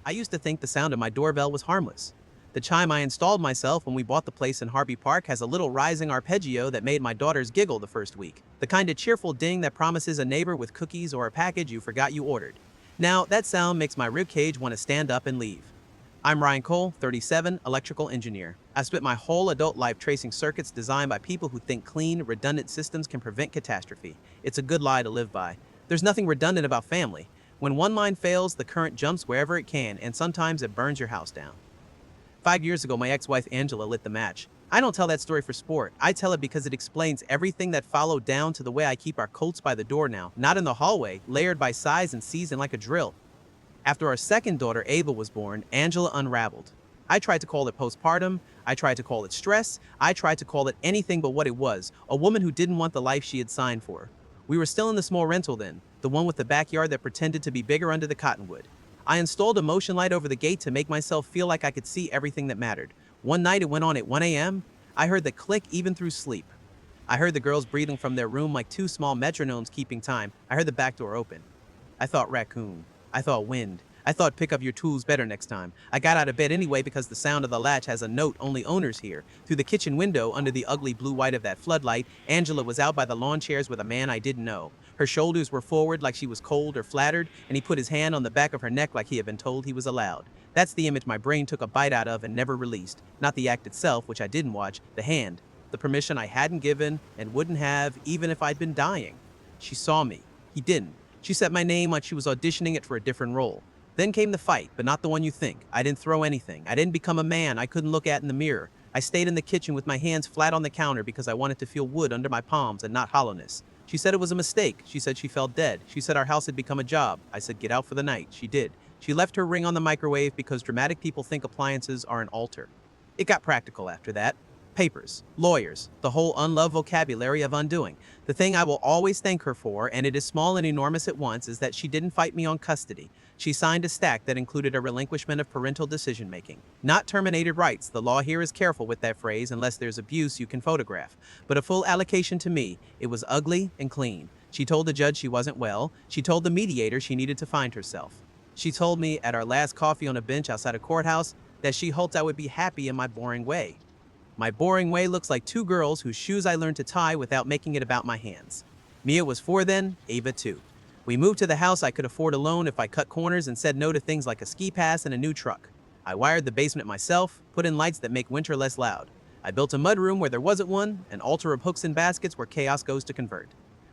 I used to think the sound of my doorbell was harmless. The chime I installed myself when we bought the place in Harvey Park has a little rising arpeggio that made my daughters giggle the first week. The kind of cheerful ding that promises a neighbor with cookies or a package you forgot you ordered. Now, that sound makes my ribcage want to stand up and leave. I'm Ryan Cole, 37, electrical engineer. I spent my whole adult life tracing circuits designed by people who think clean, redundant systems can prevent catastrophe. It's a good lie to live by. There's nothing redundant about family. When one line fails, the current jumps wherever it can, and sometimes it burns your house down. 5 years ago, my ex-wife Angela lit the match. I don't tell that story for sport. I tell it because it explains everything that followed down to the way I keep our coats by the door now, not in the hallway, layered by size and season like a drill. After our second daughter, Ava, was born, Angela unraveled. I tried to call it postpartum, I tried to call it stress, I tried to call it anything but what it was, a woman who didn't want the life she had signed for. We were still in the small rental then, the one with the backyard that pretended to be bigger under the cottonwood. I installed a motion light over the gate to make myself feel like I could see everything that mattered. One night it went on at 1 a.m. I heard the click even through sleep. I heard the girls breathing from their room like two small metronomes keeping time. I heard the back door open. I thought raccoon. I thought wind. I thought pick up your tools better next time. I got out of bed anyway because the sound of the latch has a note only owners hear. Through the kitchen window, under the ugly blue-white of that floodlight, Angela was out by the lawn chairs with a man I didn't know. Her shoulders were forward like she was cold or flattered, and he put his hand on the back of her neck like he had been told he was allowed. That's the image my brain took a bite out of and never released. Not the act itself, which I didn't watch, the hand. The permission I hadn't given and wouldn't have even if I'd been dying. She saw me. He didn't. She said my name like she was auditioning it for a different role. Then came the fight, but not the one you think. I didn't throw anything. I didn't become a man I couldn't look at in the mirror. I stayed in the kitchen with my hands flat on the counter because I wanted to feel wood under my palms and not hollowness. She said it was a mistake. She said she felt dead. She said our house had become a job. I said get out for the night. She did. She left her ring on the microwave because dramatic people think appliances are an altar. It got practical after that. Papers, lawyers, the whole unloved vocabulary of undoing. The thing I will always thank her for, and it is small and enormous at once, is that she didn't fight me on custody. She signed a stack that included a relinquishment of parental decision-making. Not terminated rights. The law here is careful with that phrase unless there's abuse you can photograph. But a full allocation to me. It was ugly and clean. She told the judge she wasn't well. She told the mediator she needed to find herself. She told me at our last coffee on a bench outside a courthouse that she hoped I would be happy in my boring way. My boring way looks like two girls whose shoes I learned to tie without making it about my hands. Mia was 4 then, Ava 2. We moved to the house I could afford alone if I cut corners and said no to things like a ski pass and a new truck. I wired the basement myself, put in lights that make winter less loud. I built a mudroom where there wasn't one, an altar of hooks and baskets where chaos goes to convert.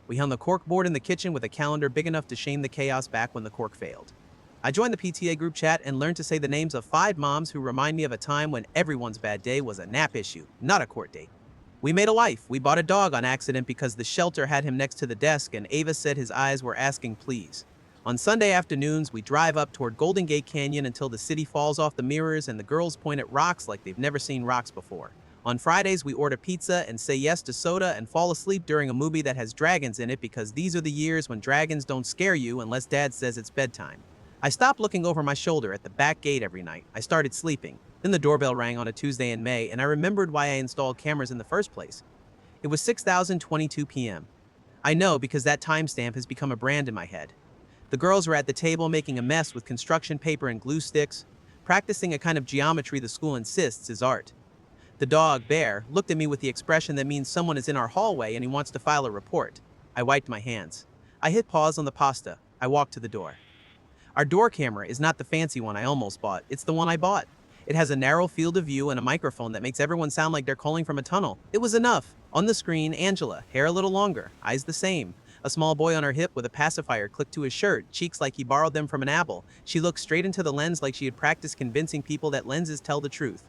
We hung the cork board in the kitchen with a calendar big enough to shame the chaos back when the cork failed. I joined the PTA group chat and learned to say the names of 5 moms who remind me of a time when everyone's bad day was a nap issue, not a court date. We made a life. We bought a dog on accident because the shelter had him next to the desk and Ava said his eyes were asking please. On Sunday afternoons, we drive up toward Golden Gate Canyon until the city falls off the mirrors and the girls point at rocks like they've never seen rocks before. On Fridays, we order pizza and say yes to soda and fall asleep during a movie that has dragons in it because these are the years when dragons don't scare you unless dad says it's bedtime. I stopped looking over my shoulder at the back gate every night. I started sleeping. Then the doorbell rang on a Tuesday in May, and I remembered why I installed cameras in the first place. It was 6:22 p.m. I know because that timestamp has become a brand in my head. The girls were at the table making a mess with construction paper and glue sticks, practicing a kind of geometry the school insists is art. The dog, Bear, looked at me with the expression that means someone is in our hallway and he wants to file a report. I wiped my hands. I hit pause on the pasta. I walked to the door. Our door camera is not the fancy one I almost bought. It's the one I bought. It has a narrow field of view and a microphone that makes everyone sound like they're calling from a tunnel. It was enough. On the screen, Angela, hair a little longer, eyes the same. A small boy on her hip with a pacifier clicked to his shirt, cheeks like he borrowed them from an apple. She looked straight into the lens like she had practiced convincing people that lenses tell the truth.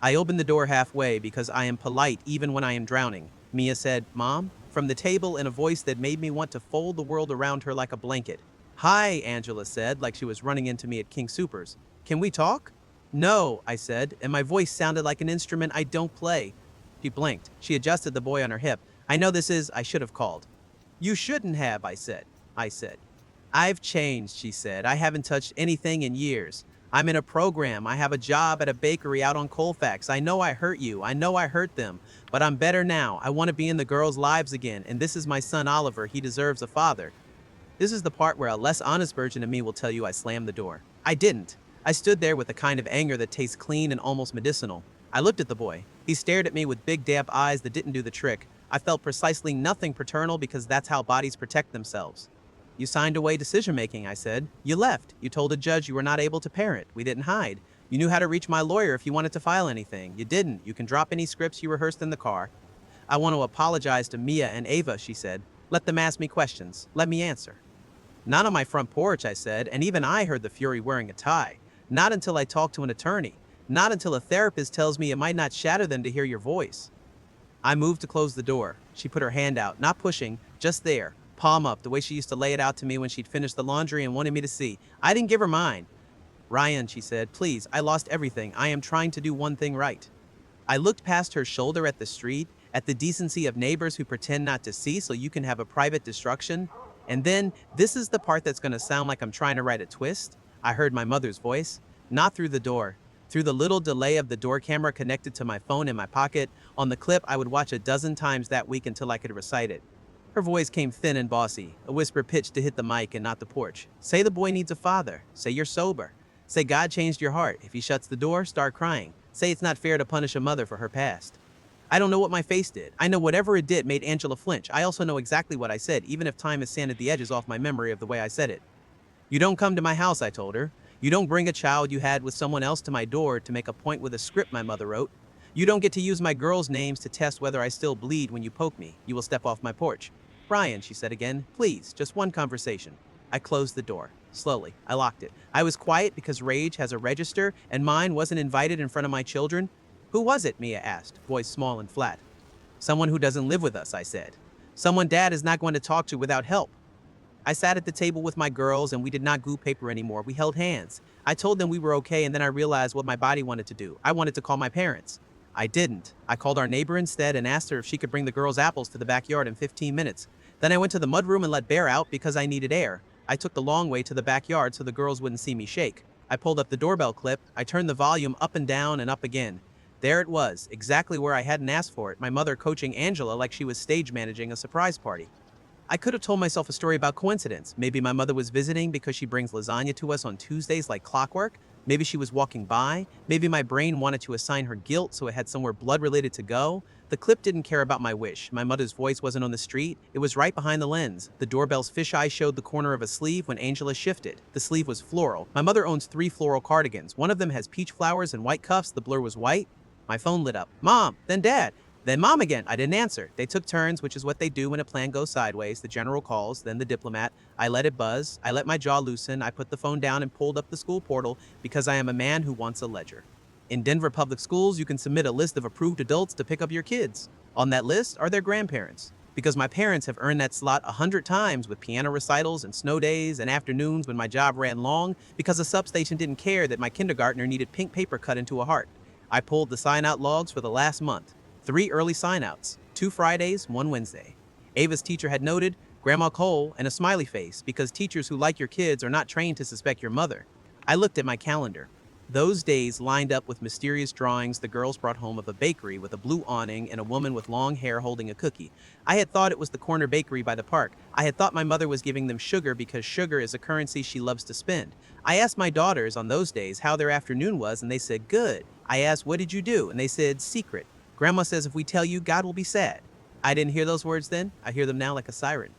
I opened the door halfway because I am polite even when I am drowning. Mia said, "Mom?" from the table in a voice that made me want to fold the world around her like a blanket. "Hi," Angela said, like she was running into me at King Soopers. "Can we talk?" "No," I said, and my voice sounded like an instrument I don't play. She blinked. She adjusted the boy on her hip. "I know this is, I should have called." "You shouldn't have," I said. "I've changed," she said. "I haven't touched anything in years. I'm in a program. I have a job at a bakery out on Colfax. I know I hurt you. I know I hurt them. But I'm better now. I want to be in the girls' lives again. And this is my son Oliver. He deserves a father." This is the part where a less honest version of me will tell you I slammed the door. I didn't. I stood there with the kind of anger that tastes clean and almost medicinal. I looked at the boy. He stared at me with big damp eyes that didn't do the trick. I felt precisely nothing paternal because that's how bodies protect themselves. You signed away decision-making, I said. You left. You told a judge you were not able to parent. We didn't hide. You knew how to reach my lawyer if you wanted to file anything. You didn't. You can drop any scripts you rehearsed in the car. I want to apologize to Mia and Ava, she said. Let them ask me questions. Let me answer. Not on my front porch, I said, and even I heard the fury wearing a tie. Not until I talk to an attorney. Not until a therapist tells me it might not shatter them to hear your voice. I moved to close the door. She put her hand out, not pushing, just there, palm up, the way she used to lay it out to me when she'd finished the laundry and wanted me to see. I didn't give her mine. Ryan, she said, please, I lost everything. I am trying to do one thing right. I looked past her shoulder at the street, at the decency of neighbors who pretend not to see so you can have a private destruction. And then, this is the part that's going to sound like I'm trying to write a twist. I heard my mother's voice, not through the door, through the little delay of the door camera connected to my phone in my pocket. On the clip I would watch a dozen times that week until I could recite it. Her voice came thin and bossy, a whisper pitched to hit the mic and not the porch. Say the boy needs a father. Say you're sober. Say God changed your heart. If he shuts the door, start crying. Say it's not fair to punish a mother for her past. I don't know what my face did. I know whatever it did made Angela flinch. I also know exactly what I said, even if time has sanded the edges off my memory of the way I said it. You don't come to my house, I told her. You don't bring a child you had with someone else to my door to make a point with a script my mother wrote. You don't get to use my girls' names to test whether I still bleed when you poke me. You will step off my porch. Brian, she said again, please, just one conversation. I closed the door. Slowly, I locked it. I was quiet because rage has a register, and mine wasn't invited in front of my children. Who was it? Mia asked, voice small and flat. Someone who doesn't live with us, I said. Someone Dad is not going to talk to without help. I sat at the table with my girls and we did not glue paper anymore. We held hands. I told them we were okay and then I realized what my body wanted to do. I wanted to call my parents. I didn't. I called our neighbor instead and asked her if she could bring the girls' apples to the backyard in 15 minutes. Then I went to the mudroom and let Bear out because I needed air. I took the long way to the backyard so the girls wouldn't see me shake. I pulled up the doorbell clip. I turned the volume up and down and up again. There it was, exactly where I hadn't asked for it, my mother coaching Angela like she was stage managing a surprise party. I could have told myself a story about coincidence. Maybe my mother was visiting because she brings lasagna to us on Tuesdays like clockwork. Maybe she was walking by. Maybe my brain wanted to assign her guilt so it had somewhere blood-related to go. The clip didn't care about my wish. My mother's voice wasn't on the street. It was right behind the lens. The doorbell's fisheye showed the corner of a sleeve when Angela shifted. The sleeve was floral. My mother owns 3 floral cardigans. One of them has peach flowers and white cuffs. The blur was white. My phone lit up. Mom, then Dad, then Mom again. I didn't answer. They took turns, which is what they do when a plan goes sideways. The general calls, then the diplomat. I let it buzz. I let my jaw loosen. I put the phone down and pulled up the school portal because I am a man who wants a ledger. In Denver public schools, you can submit a list of approved adults to pick up your kids. On that list are their grandparents. Because my parents have earned that slot 100 times with piano recitals and snow days and afternoons when my job ran long because a substation didn't care that my kindergartner needed pink paper cut into a heart. I pulled the sign-out logs for the last month. 3 early sign-outs, 2 Fridays, 1 Wednesday. Ava's teacher had noted, Grandma Cole, and a smiley face, because teachers who like your kids are not trained to suspect your mother. I looked at my calendar. Those days lined up with mysterious drawings the girls brought home of a bakery with a blue awning and a woman with long hair holding a cookie. I had thought it was the corner bakery by the park. I had thought my mother was giving them sugar because sugar is a currency she loves to spend. I asked my daughters on those days how their afternoon was and they said, good. I asked, what did you do? And they said, secret. Grandma says if we tell you, God will be sad. I didn't hear those words then. I hear them now like a siren.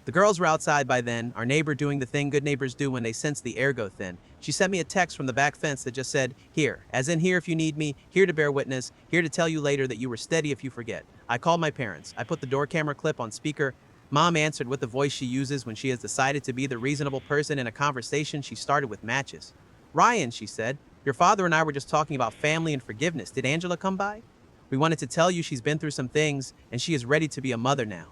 The girls were outside by then, our neighbor doing the thing good neighbors do when they sense the air go thin. She sent me a text from the back fence that just said, here, as in here if you need me, here to bear witness, here to tell you later that you were steady if you forget. I called my parents. I put the door camera clip on speaker. Mom answered with the voice she uses when she has decided to be the reasonable person in a conversation she started with matches. Ryan, she said, your father and I were just talking about family and forgiveness. Did Angela come by? We wanted to tell you she's been through some things and she is ready to be a mother now.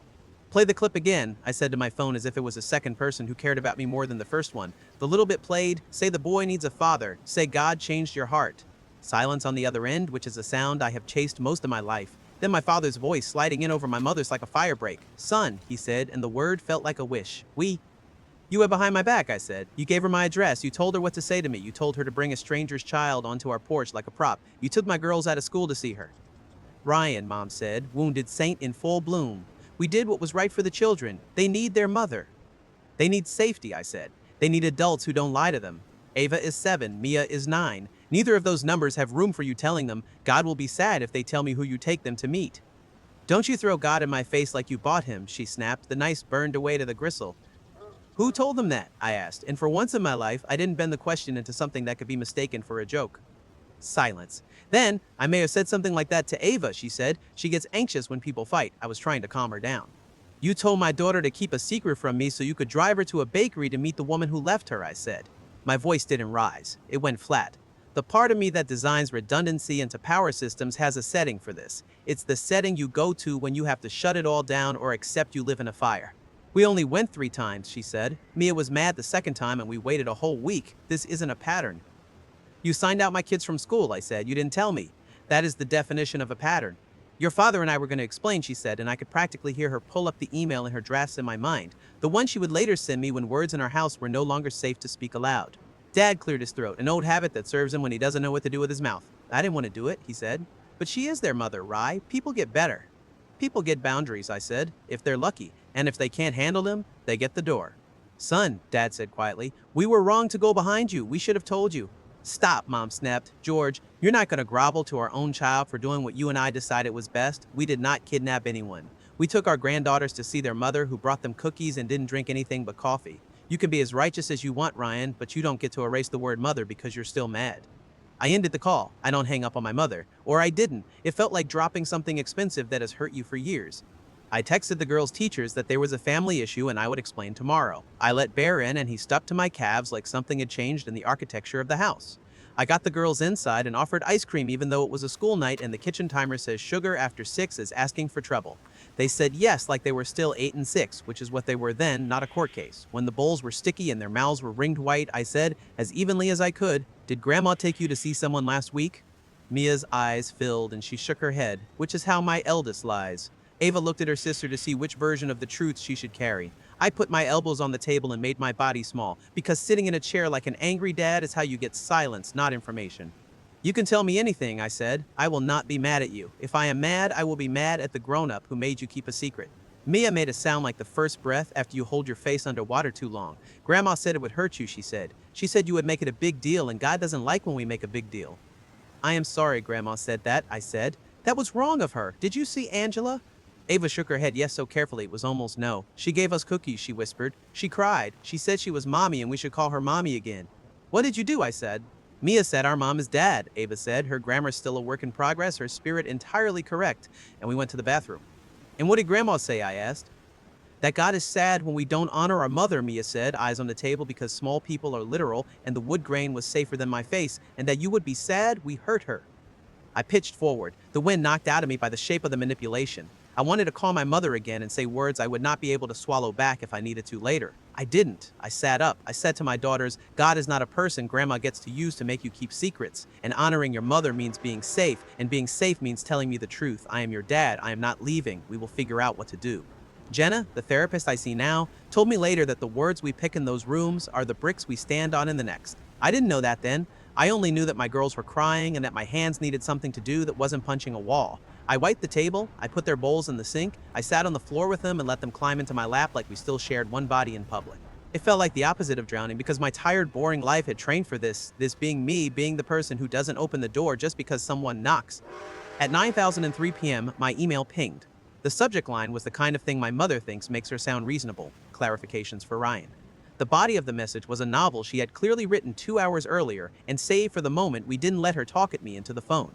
Play the clip again, I said to my phone as if it was a second person who cared about me more than the first one. The little bit played, say the boy needs a father, say God changed your heart. Silence on the other end, which is a sound I have chased most of my life. Then my father's voice sliding in over my mother's like a fire break. Son, he said, and the word felt like a wish. You went behind my back, I said. You gave her my address. You told her what to say to me. You told her to bring a stranger's child onto our porch like a prop. You took my girls out of school to see her. Ryan, Mom said, wounded saint in full bloom. We did what was right for the children. They need their mother. They need safety, I said. They need adults who don't lie to them. Ava is 7, Mia is 9. Neither of those numbers have room for you telling them God will be sad if they tell me who you take them to meet. Don't you throw God in my face like you bought him, she snapped, the knife burned away to the gristle. Who told them that? I asked, and for once in my life, I didn't bend the question into something that could be mistaken for a joke. Silence. Then, I may have said something like that to Ava, she said. She gets anxious when people fight. I was trying to calm her down. You told my daughter to keep a secret from me so you could drive her to a bakery to meet the woman who left her, I said. My voice didn't rise. It went flat. The part of me that designs redundancy into power systems has a setting for this. It's the setting you go to when you have to shut it all down or accept you live in a fire. We only went 3 times, she said. Mia was mad the second time and we waited a whole week. This isn't a pattern. You signed out my kids from school, I said. You didn't tell me. That is the definition of a pattern. Your father and I were going to explain, she said, and I could practically hear her pull up the email in her drafts in my mind, the one she would later send me when words in our house were no longer safe to speak aloud. Dad cleared his throat, an old habit that serves him when he doesn't know what to do with his mouth. I didn't want to do it, he said. But she is their mother, Rye. People get better. People get boundaries, I said, if they're lucky, and if they can't handle them, they get the door. Son, Dad said quietly, we were wrong to go behind you. We should have told you. Stop, Mom snapped. George, you're not going to grovel to our own child for doing what you and I decided was best. We did not kidnap anyone. We took our granddaughters to see their mother, who brought them cookies and didn't drink anything but coffee. You can be as righteous as you want, Ryan, but you don't get to erase the word mother because you're still mad. I ended the call. I don't hang up on my mother. Or I didn't. It felt like dropping something expensive that has hurt you for years. I texted the girls' teachers that there was a family issue and I would explain tomorrow. I let Bear in and he stuck to my calves like something had changed in the architecture of the house. I got the girls inside and offered ice cream even though it was a school night and the kitchen timer says sugar after 6 is asking for trouble. They said yes like they were still 8 and 6, which is what they were then, not a court case. When the bowls were sticky and their mouths were ringed white, I said, as evenly as I could, did Grandma take you to see someone last week? Mia's eyes filled and she shook her head, which is how my eldest lies. Ava looked at her sister to see which version of the truth she should carry. I put my elbows on the table and made my body small, because sitting in a chair like an angry dad is how you get silence, not information. You can tell me anything, I said. I will not be mad at you. If I am mad, I will be mad at the grown-up who made you keep a secret. Mia made a sound like the first breath after you hold your face under water too long. Grandma said it would hurt you, she said. She said you would make it a big deal, and God doesn't like when we make a big deal. I am sorry Grandma said that, I said. That was wrong of her. Did you see Angela? Ava shook her head yes so carefully it was almost no. She gave us cookies, she whispered. She cried. She said she was mommy and we should call her mommy again. What did you do? I said. Mia said our mom is dad, Ava said, her grammar still a work in progress, her spirit entirely correct, and we went to the bathroom. And what did Grandma say? I asked. That God is sad when we don't honor our mother, Mia said, eyes on the table because small people are literal and the wood grain was safer than my face, and that you would be sad we hurt her. I pitched forward, the wind knocked out of me by the shape of the manipulation. I wanted to call my mother again and say words I would not be able to swallow back if I needed to later. I didn't. I sat up. I said to my daughters, God is not a person Grandma gets to use to make you keep secrets. And honoring your mother means being safe, and being safe means telling me the truth. I am your dad. I am not leaving. We will figure out what to do. Jenna, the therapist I see now, told me later that the words we pick in those rooms are the bricks we stand on in the next. I didn't know that then. I only knew that my girls were crying and that my hands needed something to do that wasn't punching a wall. I wiped the table, I put their bowls in the sink, I sat on the floor with them and let them climb into my lap like we still shared one body in public. It felt like the opposite of drowning because my tired, boring life had trained for this being me, being the person who doesn't open the door just because someone knocks. At 9:03 p.m., my email pinged. The subject line was the kind of thing my mother thinks makes her sound reasonable. Clarifications for Ryan. The body of the message was a novel she had clearly written 2 hours earlier, and save for the moment we didn't let her talk at me into the phone.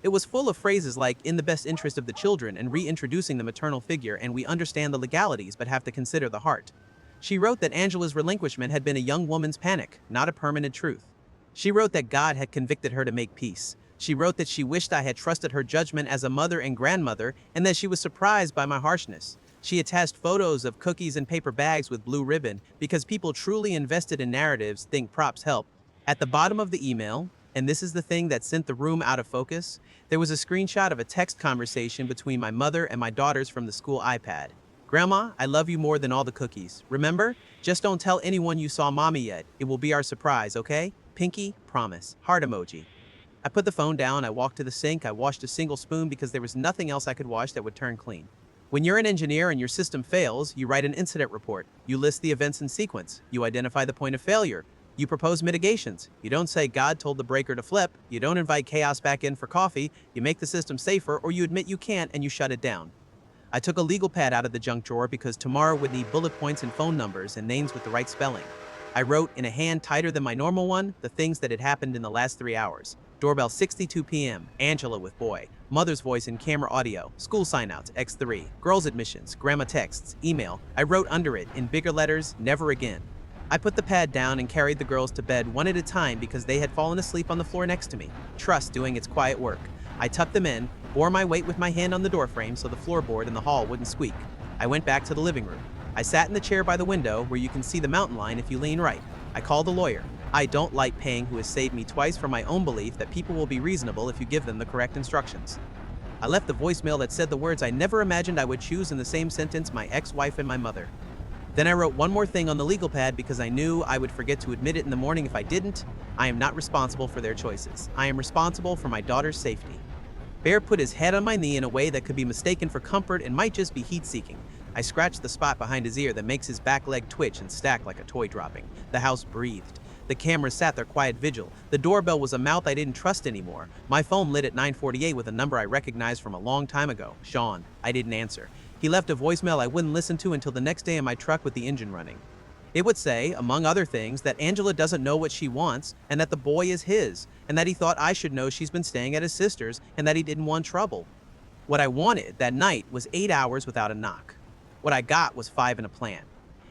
It was full of phrases like, in the best interest of the children, and reintroducing the maternal figure, and we understand the legalities but have to consider the heart. She wrote that Angela's relinquishment had been a young woman's panic, not a permanent truth. She wrote that God had convicted her to make peace. She wrote that she wished I had trusted her judgment as a mother and grandmother, and that she was surprised by my harshness. She attached photos of cookies and paper bags with blue ribbon because people truly invested in narratives think props help. At the bottom of the email, and this is the thing that sent the room out of focus, there was a screenshot of a text conversation between my mother and my daughters from the school iPad. Grandma, I love you more than all the cookies. Remember? Just don't tell anyone you saw mommy yet. It will be our surprise, okay? Pinky, promise. Heart emoji. I put the phone down, I walked to the sink, I washed a single spoon because there was nothing else I could wash that would turn clean. When you're an engineer and your system fails, you write an incident report. You list the events in sequence. You identify the point of failure. You propose mitigations. You don't say God told the breaker to flip, you don't invite chaos back in for coffee, you make the system safer, or you admit you can't and you shut it down. I took a legal pad out of the junk drawer because tomorrow would need bullet points and phone numbers and names with the right spelling. I wrote, in a hand tighter than my normal one, the things that had happened in the last 3 hours. Doorbell 6:02 p.m., Angela with boy, mother's voice in camera audio, school signouts, X3, girls admissions, grandma texts, email. I wrote under it, in bigger letters, never again. I put the pad down and carried the girls to bed one at a time because they had fallen asleep on the floor next to me, trust doing its quiet work. I tucked them in, bore my weight with my hand on the doorframe so the floorboard in the hall wouldn't squeak. I went back to the living room. I sat in the chair by the window where you can see the mountain line if you lean right. I called a lawyer. I don't like paying who has saved me twice for my own belief that people will be reasonable if you give them the correct instructions. I left the voicemail that said the words I never imagined I would choose in the same sentence, my ex-wife and my mother. Then I wrote one more thing on the legal pad because I knew I would forget to admit it in the morning if I didn't. I am not responsible for their choices. I am responsible for my daughter's safety. Bear put his head on my knee in a way that could be mistaken for comfort and might just be heat-seeking. I scratched the spot behind his ear that makes his back leg twitch and stack like a toy dropping. The house breathed. The cameras sat their quiet vigil. The doorbell was a mouth I didn't trust anymore. My phone lit at 9:48 with a number I recognized from a long time ago. Sean. I didn't answer. He left a voicemail I wouldn't listen to until the next day in my truck with the engine running. It would say, among other things, that Angela doesn't know what she wants and that the boy is his, and that he thought I should know she's been staying at his sister's and that he didn't want trouble. What I wanted that night was 8 hours without a knock. What I got was 5 in a plan.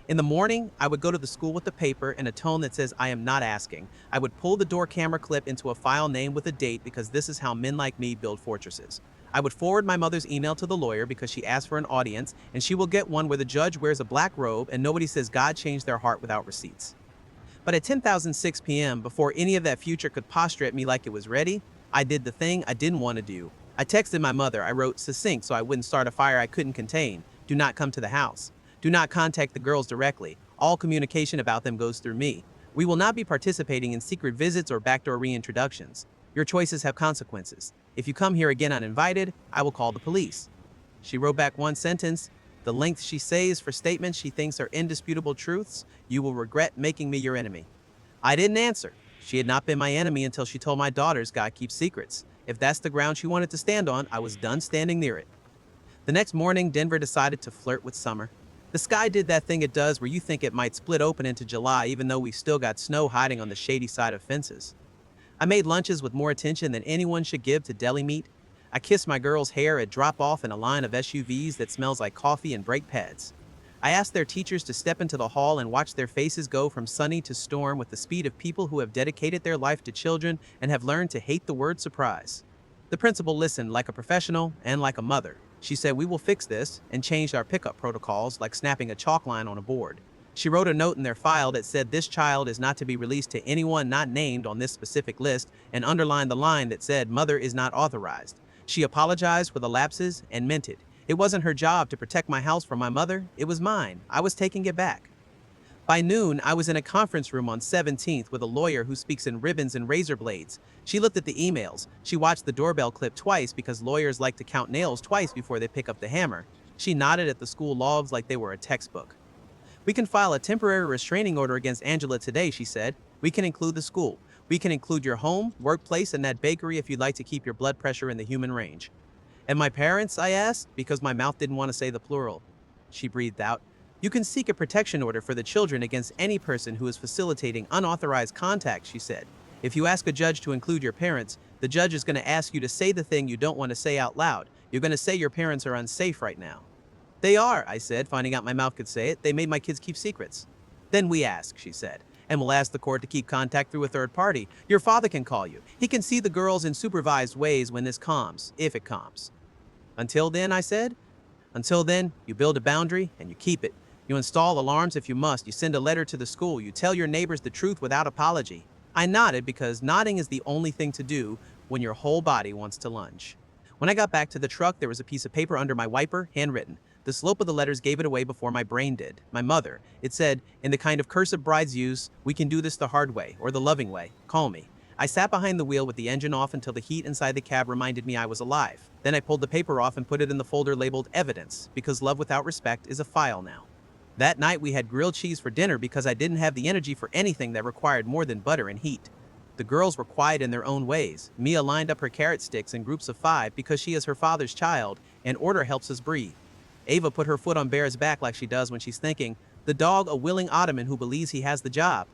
In the morning, I would go to the school with the paper and a tone that says I am not asking. I would pull the door camera clip into a file name with a date because this is how men like me build fortresses. I would forward my mother's email to the lawyer because she asked for an audience, and she will get one where the judge wears a black robe and nobody says God changed their heart without receipts. But at 10:06 p.m., before any of that future could posture at me like it was ready, I did the thing I didn't want to do. I texted my mother. I wrote succinct so I wouldn't start a fire I couldn't contain. Do not come to the house. Do not contact the girls directly. All communication about them goes through me. We will not be participating in secret visits or backdoor reintroductions. Your choices have consequences. If you come here again uninvited, I will call the police. She wrote back one sentence. The length she says for statements she thinks are indisputable truths, you will regret making me your enemy. I didn't answer. She had not been my enemy until she told my daughters God keeps secrets. If that's the ground she wanted to stand on, I was done standing near it. The next morning, Denver decided to flirt with summer. The sky did that thing it does where you think it might split open into July even though we still got snow hiding on the shady side of fences. I made lunches with more attention than anyone should give to deli meat. I kissed my girls' hair at drop-off in a line of SUVs that smells like coffee and brake pads. I asked their teachers to step into the hall and watch their faces go from sunny to storm with the speed of people who have dedicated their life to children and have learned to hate the word surprise. The principal listened like a professional and like a mother. She said, we will fix this, and changed our pickup protocols like snapping a chalk line on a board. She wrote a note in their file that said this child is not to be released to anyone not named on this specific list and underlined the line that said mother is not authorized. She apologized for the lapses and meant it. It wasn't her job to protect my house from my mother. It was mine. I was taking it back. By noon, I was in a conference room on 17th with a lawyer who speaks in ribbons and razor blades. She looked at the emails. She watched the doorbell clip twice because lawyers like to count nails twice before they pick up the hammer. She nodded at the school logs like they were a textbook. We can file a temporary restraining order against Angela today, she said. We can include the school. We can include your home, workplace, and that bakery if you'd like to keep your blood pressure in the human range. And my parents, I asked, because my mouth didn't want to say the plural. She breathed out. You can seek a protection order for the children against any person who is facilitating unauthorized contact, she said. If you ask a judge to include your parents, the judge is going to ask you to say the thing you don't want to say out loud. You're going to say your parents are unsafe right now. They are, I said, finding out my mouth could say it. They made my kids keep secrets. Then we ask, she said, and we'll ask the court to keep contact through a third party. Your father can call you. He can see the girls in supervised ways when this calms, if it calms. Until then, I said, until then, you build a boundary and you keep it. You install alarms if you must. You send a letter to the school. You tell your neighbors the truth without apology. I nodded because nodding is the only thing to do when your whole body wants to lunge. When I got back to the truck, there was a piece of paper under my wiper, handwritten. The slope of the letters gave it away before my brain did. My mother. It said, in the kind of cursive brides use, we can do this the hard way, or the loving way. Call me. I sat behind the wheel with the engine off until the heat inside the cab reminded me I was alive. Then I pulled the paper off and put it in the folder labeled evidence, because love without respect is a file now. That night we had grilled cheese for dinner because I didn't have the energy for anything that required more than butter and heat. The girls were quiet in their own ways. Mia lined up her carrot sticks in groups of 5 because she is her father's child, and order helps us breathe. Ava put her foot on Bear's back like she does when she's thinking, the dog a willing ottoman who believes he has the job.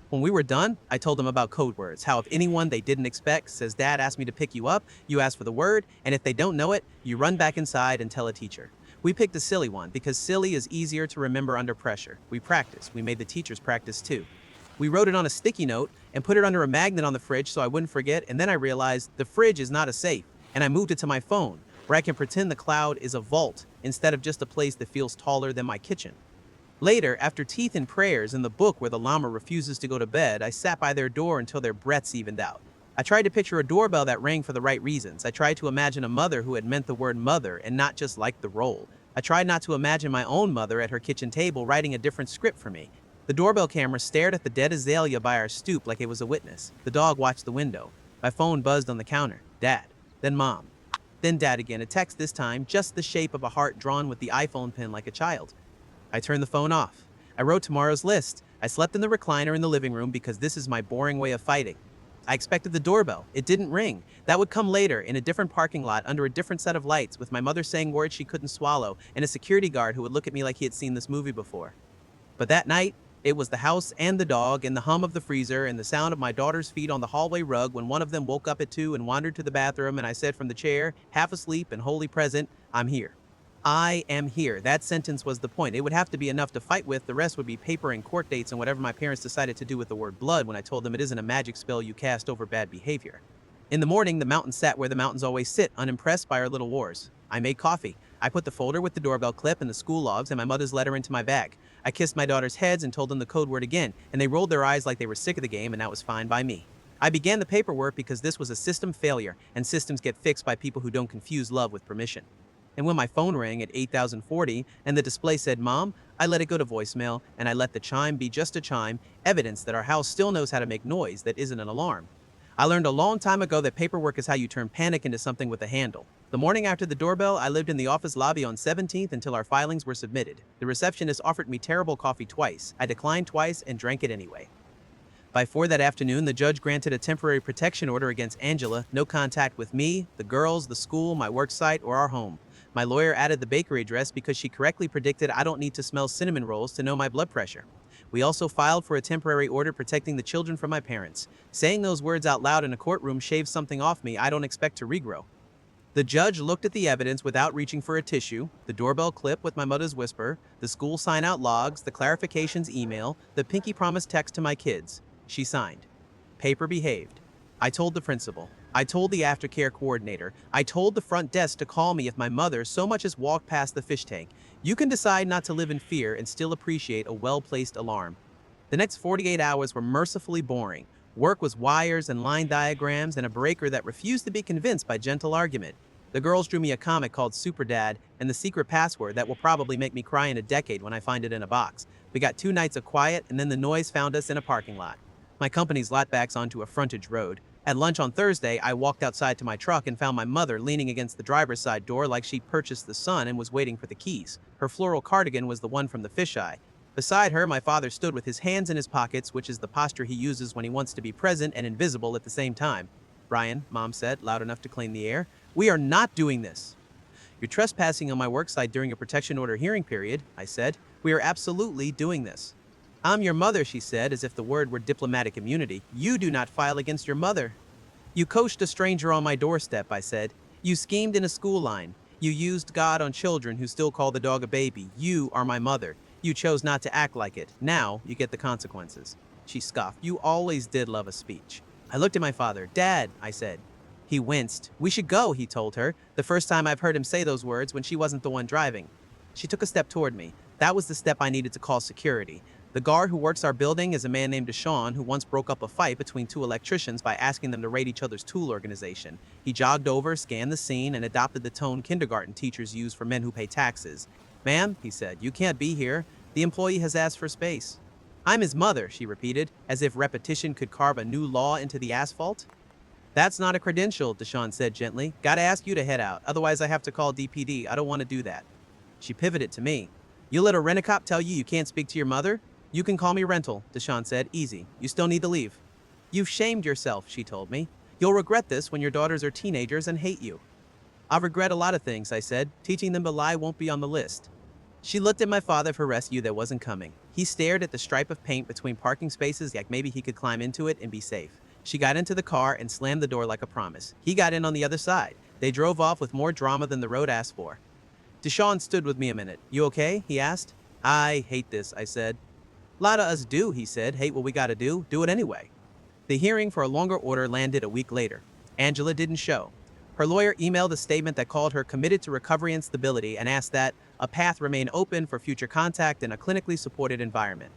When we were done, I told them about code words, how if anyone they didn't expect says Dad asked me to pick you up, you ask for the word, and if they don't know it, you run back inside and tell a teacher. We picked a silly one because silly is easier to remember under pressure. We practiced. We made the teachers practice too. We wrote it on a sticky note and put it under a magnet on the fridge so I wouldn't forget, and then I realized the fridge is not a safe, and I moved it to my phone, where I can pretend the cloud is a vault instead of just a place that feels taller than my kitchen. Later, after teeth and prayers in the book where the llama refuses to go to bed, I sat by their door until their breaths evened out. I tried to picture a doorbell that rang for the right reasons. I tried to imagine a mother who had meant the word mother and not just liked the role. I tried not to imagine my own mother at her kitchen table writing a different script for me. The doorbell camera stared at the dead azalea by our stoop like it was a witness. The dog watched the window. My phone buzzed on the counter. Dad. Then Mom. Then Dad again. A text this time, just the shape of a heart drawn with the iPhone pen like a child. I turned the phone off. I wrote tomorrow's list. I slept in the recliner in the living room because this is my boring way of fighting. I expected the doorbell. It didn't ring. That would come later, in a different parking lot, under a different set of lights, with my mother saying words she couldn't swallow, and a security guard who would look at me like he had seen this movie before. But that night, it was the house and the dog and the hum of the freezer and the sound of my daughter's feet on the hallway rug when one of them woke up at 2 and wandered to the bathroom, and I said from the chair, half asleep and wholly present, I'm here. I am here. That sentence was the point. It would have to be enough to fight with. The rest would be paper and court dates and whatever my parents decided to do with the word blood when I told them it isn't a magic spell you cast over bad behavior. In the morning, the mountain sat where the mountains always sit, unimpressed by our little wars. I made coffee. I put the folder with the doorbell clip and the school logs and my mother's letter into my bag. I kissed my daughter's heads and told them the code word again, and they rolled their eyes like they were sick of the game, and that was fine by me. I began the paperwork because this was a system failure, and systems get fixed by people who don't confuse love with permission. And when my phone rang at 8040 and the display said Mom, I let it go to voicemail, and I let the chime be just a chime, evidence that our house still knows how to make noise that isn't an alarm. I learned a long time ago that paperwork is how you turn panic into something with a handle. The morning after the doorbell, I lived in the office lobby on 17th until our filings were submitted. The receptionist offered me terrible coffee twice. I declined twice and drank it anyway. By 4 that afternoon, the judge granted a temporary protection order against Angela, no contact with me, the girls, the school, my work site, or our home. My lawyer added the bakery address because she correctly predicted I don't need to smell cinnamon rolls to know my blood pressure. We also filed for a temporary order protecting the children from my parents. Saying those words out loud in a courtroom shaves something off me I don't expect to regrow. The judge looked at the evidence without reaching for a tissue, the doorbell clip with my mother's whisper, the school sign-out logs, the clarifications email, the pinky promise text to my kids. She signed. Paper behaved. I told the principal. I told the aftercare coordinator. I told the front desk to call me if my mother so much as walked past the fish tank. You can decide not to live in fear and still appreciate a well-placed alarm. The next 48 hours were mercifully boring. Work was wires and line diagrams and a breaker that refused to be convinced by gentle argument. The girls drew me a comic called Super Dad and the secret password that will probably make me cry in a decade when I find it in a box. We got 2 nights of quiet and then the noise found us in a parking lot. My company's lot backs onto a frontage road. At lunch on Thursday, I walked outside to my truck and found my mother leaning against the driver's side door like she'd purchased the sun and was waiting for the keys. Her floral cardigan was the one from the fisheye. Beside her, my father stood with his hands in his pockets, which is the posture he uses when he wants to be present and invisible at the same time. Brian, Mom said, loud enough to clean the air, we are not doing this. You're trespassing on my worksite during a protection order hearing period, I said. We are absolutely doing this. I'm your mother, she said, as if the word were diplomatic immunity. You do not file against your mother. You coached a stranger on my doorstep, I said. You schemed in a school line. You used God on children who still call the dog a baby. You are my mother. You chose not to act like it. Now you get the consequences. She scoffed. You always did love a speech. I looked at my father. Dad, I said. He winced. We should go, he told her. The first time I've heard him say those words when she wasn't the one driving. She took a step toward me. That was the step I needed to call security. The guard who works our building is a man named Deshaun who once broke up a fight between 2 electricians by asking them to rate each other's tool organization. He jogged over, scanned the scene, and adopted the tone kindergarten teachers use for men who pay taxes. Ma'am, he said, you can't be here. The employee has asked for space. I'm his mother, she repeated, as if repetition could carve a new law into the asphalt. That's not a credential, Deshaun said gently. Gotta ask you to head out, otherwise I have to call DPD. I don't want to do that. She pivoted to me. You let a rent-a-cop tell you can't speak to your mother? You can call me Rental, Deshawn said. Easy. You still need to leave. You've shamed yourself, she told me. You'll regret this when your daughters are teenagers and hate you. I regret a lot of things, I said. Teaching them to lie won't be on the list. She looked at my father for rescue that wasn't coming. He stared at the stripe of paint between parking spaces like maybe he could climb into it and be safe. She got into the car and slammed the door like a promise. He got in on the other side. They drove off with more drama than the road asked for. Deshawn stood with me a minute. You okay? He asked. I hate this, I said. A lot of us do, he said. Hate what we gotta do it anyway. The hearing for a longer order landed a week later. Angela didn't show. Her lawyer emailed a statement that called her committed to recovery and stability and asked that a path remain open for future contact in a clinically supported environment.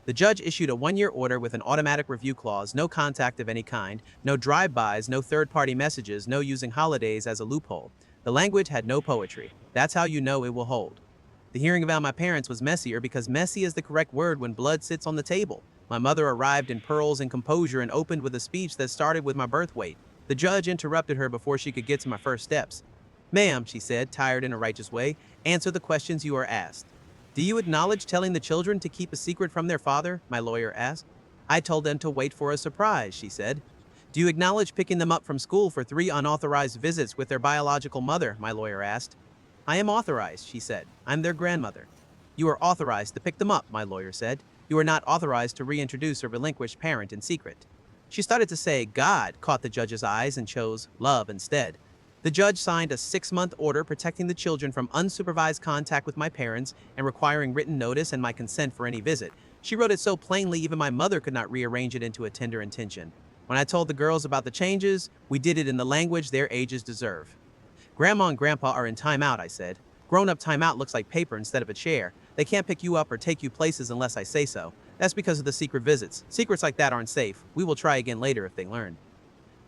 The judge issued a one-year order with an automatic review clause, no contact of any kind, no drive-bys, no third-party messages, no using holidays as a loophole. The language had no poetry. That's how you know it will hold. The hearing about my parents was messier because messy is the correct word when blood sits on the table. My mother arrived in pearls and composure and opened with a speech that started with my birth weight. The judge interrupted her before she could get to my first steps. Ma'am, she said, tired in a righteous way, answer the questions you are asked. Do you acknowledge telling the children to keep a secret from their father? My lawyer asked. I told them to wait for a surprise, she said. Do you acknowledge picking them up from school for 3 unauthorized visits with their biological mother? My lawyer asked. I am authorized, she said. I'm their grandmother. You are authorized to pick them up, my lawyer said. You are not authorized to reintroduce a relinquished parent in secret. She started to say God caught the judge's eyes and chose love instead. The judge signed a 6-month order protecting the children from unsupervised contact with my parents and requiring written notice and my consent for any visit. She wrote it so plainly even my mother could not rearrange it into a tender intention. When I told the girls about the changes, we did it in the language their ages deserve. Grandma and Grandpa are in timeout, I said. Grown-up timeout looks like paper instead of a chair. They can't pick you up or take you places unless I say so. That's because of the secret visits. Secrets like that aren't safe. We will try again later if they learn.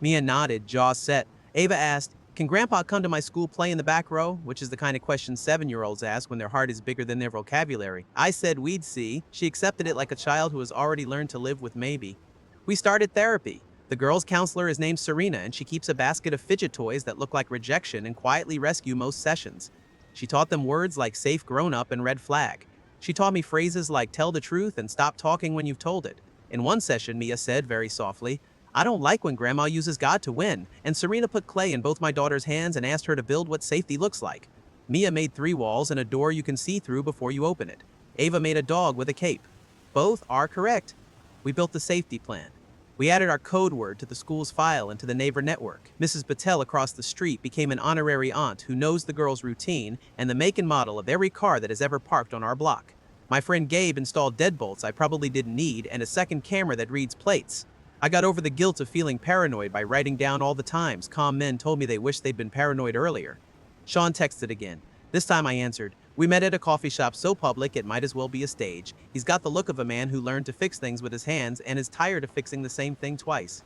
Mia nodded, jaw set. Ava asked, can Grandpa come to my school play in the back row? Which is the kind of question 7-year-olds ask when their heart is bigger than their vocabulary. I said we'd see. She accepted it like a child who has already learned to live with maybe. We started therapy. The girls' counselor is named Serena, and she keeps a basket of fidget toys that look like rejection and quietly rescue most sessions. She taught them words like safe grown-up and red flag. She taught me phrases like tell the truth and stop talking when you've told it. In one session, Mia said very softly, I don't like when Grandma uses God to win, and Serena put clay in both my daughter's hands and asked her to build what safety looks like. Mia made 3 walls and a door you can see through before you open it. Ava made a dog with a cape. Both are correct. We built the safety plan. We added our code word to the school's file and to the neighbor network. Mrs. Patel across the street became an honorary aunt who knows the girls' routine and the make and model of every car that has ever parked on our block. My friend Gabe installed deadbolts I probably didn't need and a second camera that reads plates. I got over the guilt of feeling paranoid by writing down all the times calm men told me they wished they'd been paranoid earlier. Sean texted again. This time I answered, we met at a coffee shop so public it might as well be a stage. He's got the look of a man who learned to fix things with his hands and is tired of fixing the same thing twice.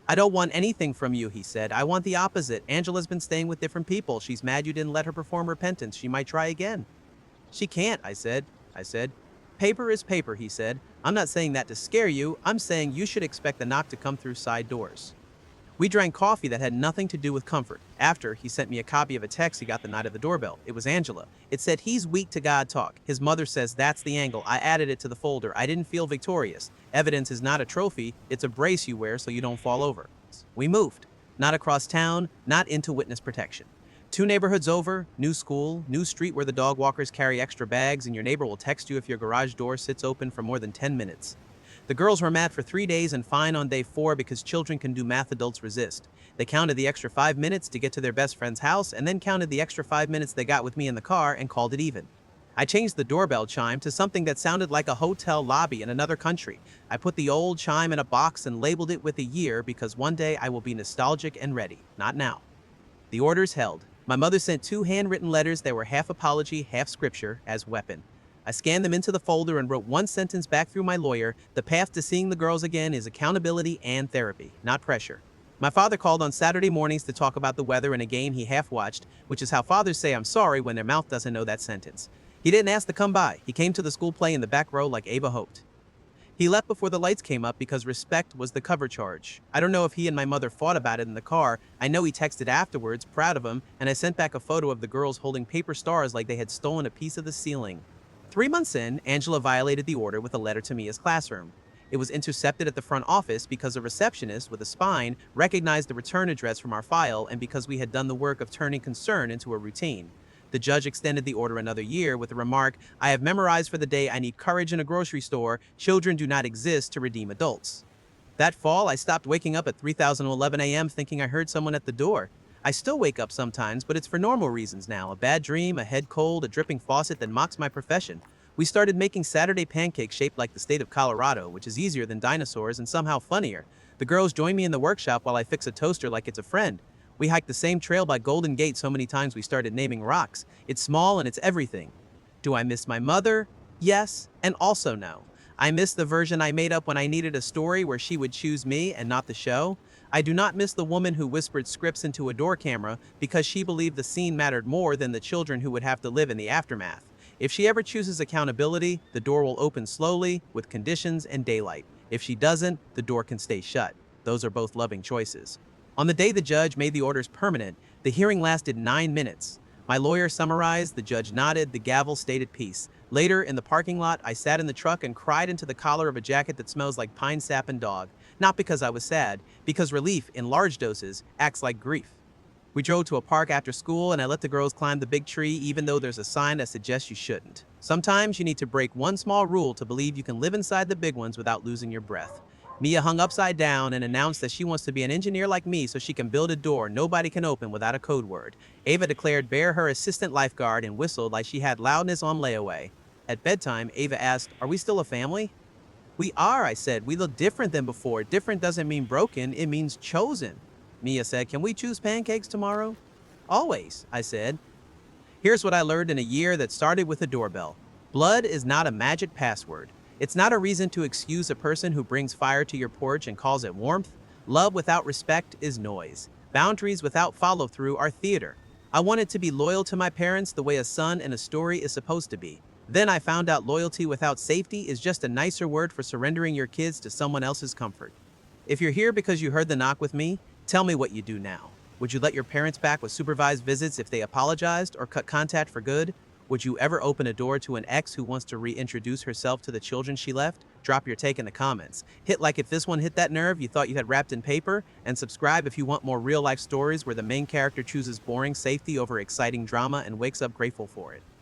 I don't want anything from you, he said. I want the opposite. Angela's been staying with different people. She's mad you didn't let her perform repentance. She might try again. She can't, I said. Paper is paper, he said. I'm not saying that to scare you. I'm saying you should expect the knock to come through side doors. We drank coffee that had nothing to do with comfort. After, he sent me a copy of a text he got the night of the doorbell. It was Angela. It said, he's weak to God talk. His mother says that's the angle. I added it to the folder. I didn't feel victorious. Evidence is not a trophy. It's a brace you wear so you don't fall over. We moved. Not across town, not into witness protection. 2 neighborhoods over, new school, new street where the dog walkers carry extra bags and your neighbor will text you if your garage door sits open for more than 10 minutes. The girls were mad for 3 days and fine on day 4 because children can do math adults resist. They counted the extra 5 minutes to get to their best friend's house and then counted the extra 5 minutes they got with me in the car and called it even. I changed the doorbell chime to something that sounded like a hotel lobby in another country. I put the old chime in a box and labeled it with a year because one day I will be nostalgic and ready, not now. The orders held. My mother sent 2 handwritten letters that were half apology, half scripture, as weapon. I scanned them into the folder and wrote 1 sentence back through my lawyer. The path to seeing the girls again is accountability and therapy, not pressure. My father called on Saturday mornings to talk about the weather and a game he half-watched, which is how fathers say I'm sorry when their mouth doesn't know that sentence. He didn't ask to come by. He came to the school play in the back row like Ava hoped. He left before the lights came up because respect was the cover charge. I don't know if he and my mother fought about it in the car. I know he texted afterwards, proud of him, and I sent back a photo of the girls holding paper stars like they had stolen a piece of the ceiling. 3 months in, Angela violated the order with a letter to Mia's classroom. It was intercepted at the front office because a receptionist with a spine recognized the return address from our file and because we had done the work of turning concern into a routine. The judge extended the order another year with the remark, I have memorized for the day I need courage in a grocery store. Children do not exist to redeem adults. That fall, I stopped waking up at 3011 a.m. thinking I heard someone at the door. I still wake up sometimes, but it's for normal reasons now. A bad dream, a head cold, a dripping faucet that mocks my profession. We started making Saturday pancakes shaped like the state of Colorado, which is easier than dinosaurs and somehow funnier. The girls join me in the workshop while I fix a toaster like it's a friend. We hiked the same trail by Golden Gate so many times we started naming rocks. It's small and it's everything. Do I miss my mother? Yes, and also no. I miss the version I made up when I needed a story where she would choose me and not the show. I do not miss the woman who whispered scripts into a door camera because she believed the scene mattered more than the children who would have to live in the aftermath. If she ever chooses accountability, the door will open slowly, with conditions and daylight. If she doesn't, the door can stay shut. Those are both loving choices. On the day the judge made the orders permanent, the hearing lasted 9 minutes. My lawyer summarized, the judge nodded, the gavel stated peace. Later, in the parking lot, I sat in the truck and cried into the collar of a jacket that smells like pine sap and dog. Not because I was sad, because relief, in large doses, acts like grief. We drove to a park after school and I let the girls climb the big tree even though there's a sign that suggests you shouldn't. Sometimes you need to break one small rule to believe you can live inside the big ones without losing your breath. Mia hung upside down and announced that she wants to be an engineer like me so she can build a door nobody can open without a code word. Ava declared bear her assistant lifeguard and whistled like she had loudness on layaway. At bedtime, Ava asked, are we still a family? We are, I said. We look different than before. Different doesn't mean broken, it means chosen. Mia said, can we choose pancakes tomorrow? Always, I said. Here's what I learned in a year that started with a doorbell. Blood is not a magic password. It's not a reason to excuse a person who brings fire to your porch and calls it warmth. Love without respect is noise. Boundaries without follow-through are theater. I wanted to be loyal to my parents the way a son in a story is supposed to be. Then I found out loyalty without safety is just a nicer word for surrendering your kids to someone else's comfort. If you're here because you heard the knock with me, tell me what you do now. Would you let your parents back with supervised visits if they apologized or cut contact for good? Would you ever open a door to an ex who wants to reintroduce herself to the children she left? Drop your take in the comments. Hit like if this one hit that nerve you thought you had wrapped in paper, and subscribe if you want more real-life stories where the main character chooses boring safety over exciting drama and wakes up grateful for it.